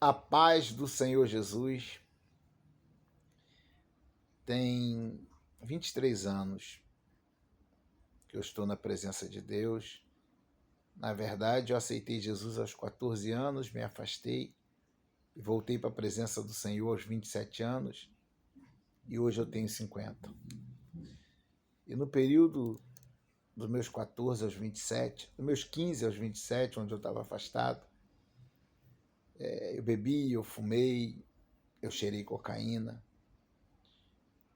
A paz do Senhor Jesus. Tem 23 anos que eu estou na presença de Deus. Na verdade, eu aceitei Jesus aos 14 anos, me afastei e voltei para a presença do Senhor aos 27 anos e hoje eu tenho 50. E no período dos meus 14 aos 27, dos meus 15 aos 27, onde eu estava afastado, eu bebi, eu fumei, eu cheirei cocaína,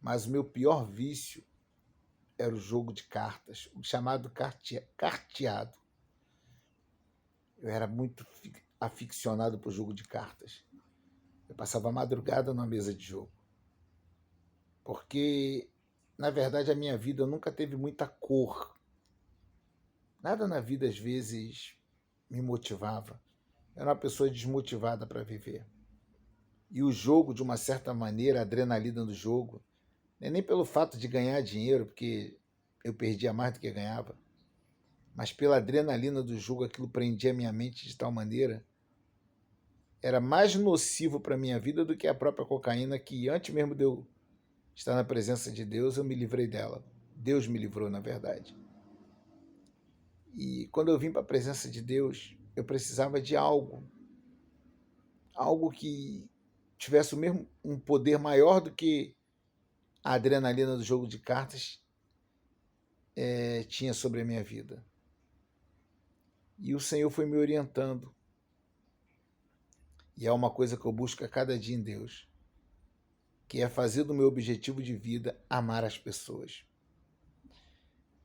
mas o meu pior vício era o jogo de cartas, o chamado carteado. Eu era muito aficionado por jogo de cartas. Eu passava a madrugada numa mesa de jogo. Porque, na verdade, a minha vida nunca teve muita cor. Nada na vida, às vezes, me motivava. Eu era uma pessoa desmotivada para viver. E o jogo, de uma certa maneira, a adrenalina do jogo, não é nem pelo fato de ganhar dinheiro, porque eu perdia mais do que ganhava, mas pela adrenalina do jogo, aquilo prendia minha mente de tal maneira, era mais nocivo para a minha vida do que a própria cocaína, que antes mesmo de eu estar na presença de Deus, eu me livrei dela. Deus me livrou, na verdade. E quando eu vim para a presença de Deus, eu precisava de algo que tivesse o mesmo um poder maior do que a adrenalina do jogo de cartas tinha sobre a minha vida. E o Senhor foi me orientando. E é uma coisa que eu busco a cada dia em Deus, que é fazer do meu objetivo de vida amar as pessoas.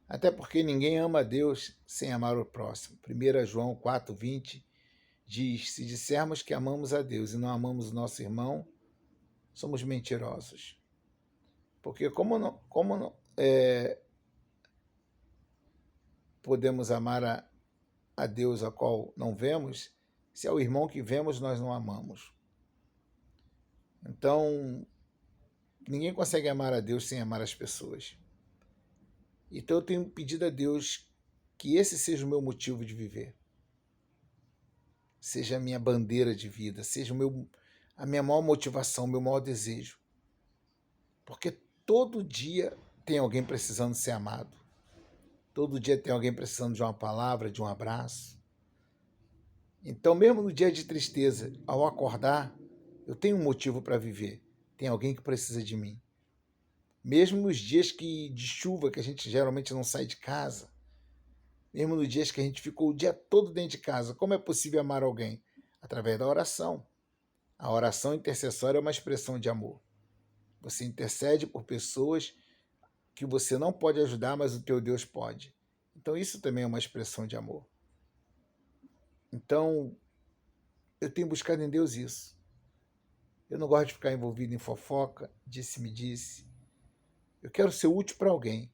Até porque ninguém ama a Deus sem amar o próximo. 1 João 4,20 diz: se dissermos que amamos a Deus e não amamos o nosso irmão, somos mentirosos. Porque como não podemos amar a Deus a qual não vemos, se é o irmão que vemos, nós não amamos. Então, ninguém consegue amar a Deus sem amar as pessoas. Então eu tenho pedido a Deus que esse seja o meu motivo de viver. Seja a minha bandeira de vida, seja a minha maior motivação, o meu maior desejo. Porque todo dia tem alguém precisando ser amado. Todo dia tem alguém precisando de uma palavra, de um abraço. Então, mesmo no dia de tristeza, ao acordar, eu tenho um motivo para viver. Tem alguém que precisa de mim. Mesmo nos dias de chuva, que a gente geralmente não sai de casa, mesmo nos dias que a gente ficou o dia todo dentro de casa, como é possível amar alguém? Através da oração. A oração intercessória é uma expressão de amor. Você intercede por pessoas que você não pode ajudar, mas o teu Deus pode. Então isso também é uma expressão de amor. Então, eu tenho buscado em Deus isso. Eu não gosto de ficar envolvido em fofoca, disse-me-disse. Eu quero ser útil para alguém.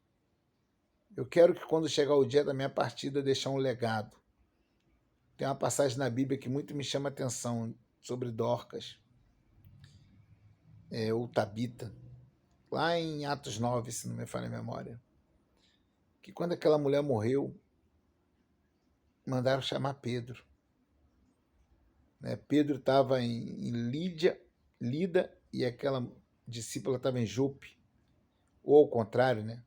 Eu quero que quando chegar o dia da minha partida, deixar um legado. Tem uma passagem na Bíblia que muito me chama a atenção sobre Dorcas, ou Tabita, lá em Atos 9, se não me falha a memória, que quando aquela mulher morreu, mandaram chamar Pedro. Pedro estava em Lida, e aquela discípula estava em Jope, ou ao contrário, né?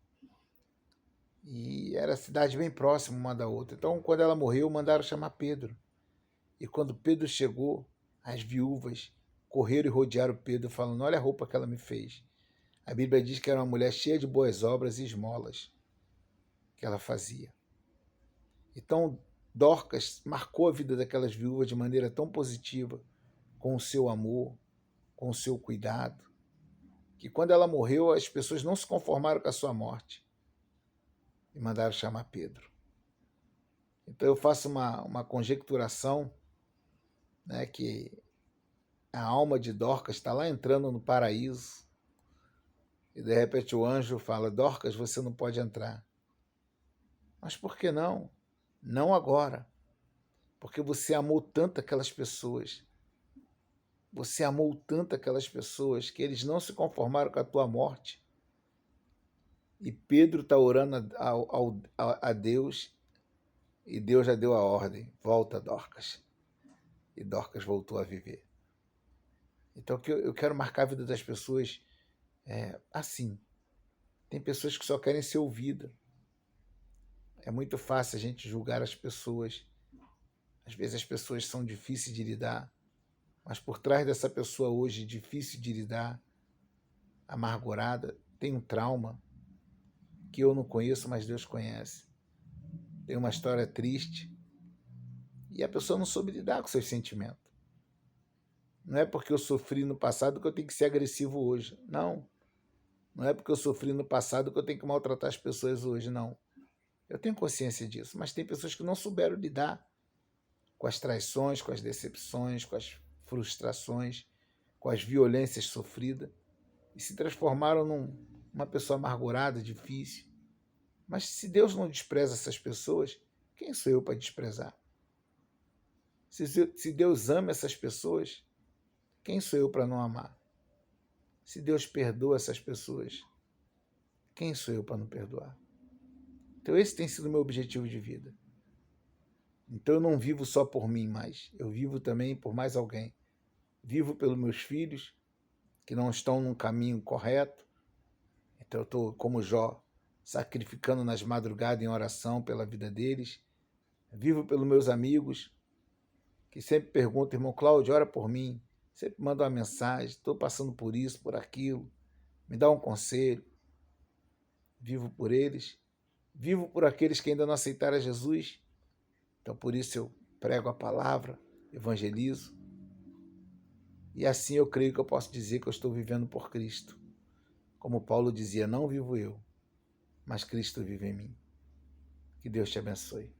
E era cidade bem próxima uma da outra. Então, quando ela morreu, mandaram chamar Pedro. E quando Pedro chegou, as viúvas correram e rodearam Pedro, falando: olha a roupa que ela me fez. A Bíblia diz que era uma mulher cheia de boas obras e esmolas que ela fazia. Então, Dorcas marcou a vida daquelas viúvas de maneira tão positiva, com o seu amor, com o seu cuidado, que quando ela morreu, as pessoas não se conformaram com a sua morte e mandaram chamar Pedro. Então eu faço uma conjecturação, né, que a alma de Dorcas está lá entrando no paraíso e de repente o anjo fala: Dorcas, você não pode entrar. Mas por que não? Não agora. Porque você amou tanto aquelas pessoas. Você amou tanto aquelas pessoas que eles não se conformaram com a tua morte. E Pedro está orando a Deus, e Deus já deu a ordem: volta, Dorcas. E Dorcas voltou a viver. Então eu quero marcar a vida das pessoas assim. Tem pessoas que só querem ser ouvidas. É muito fácil a gente julgar as pessoas. Às vezes as pessoas são difíceis de lidar, mas por trás dessa pessoa hoje difícil de lidar, amargurada, tem um trauma que eu não conheço, mas Deus conhece. Tem uma história triste e a pessoa não soube lidar com seus sentimentos. Não é porque eu sofri no passado que eu tenho que ser agressivo hoje. Não. Não é porque eu sofri no passado que eu tenho que maltratar as pessoas hoje, não. Eu tenho consciência disso, mas tem pessoas que não souberam lidar com as traições, com as decepções, com as frustrações, com as violências sofridas e se transformaram numa pessoa amargurada, difícil. Mas se Deus não despreza essas pessoas, quem sou eu para desprezar? Se Deus ama essas pessoas, quem sou eu para não amar? Se Deus perdoa essas pessoas, quem sou eu para não perdoar? Então esse tem sido o meu objetivo de vida. Então eu não vivo só por mim mais, eu vivo também por mais alguém. Vivo pelos meus filhos, que não estão num caminho correto. Então eu estou, como Jó, sacrificando nas madrugadas em oração pela vida deles. Vivo pelos meus amigos, que sempre perguntam, irmão Cláudio, ora por mim. Sempre manda uma mensagem, estou passando por isso, por aquilo. Me dá um conselho. Vivo por eles. Vivo por aqueles que ainda não aceitaram a Jesus. Então por isso eu prego a palavra, evangelizo. E assim eu creio que eu posso dizer que eu estou vivendo por Cristo. Como Paulo dizia, não vivo eu, mas Cristo vive em mim. Que Deus te abençoe.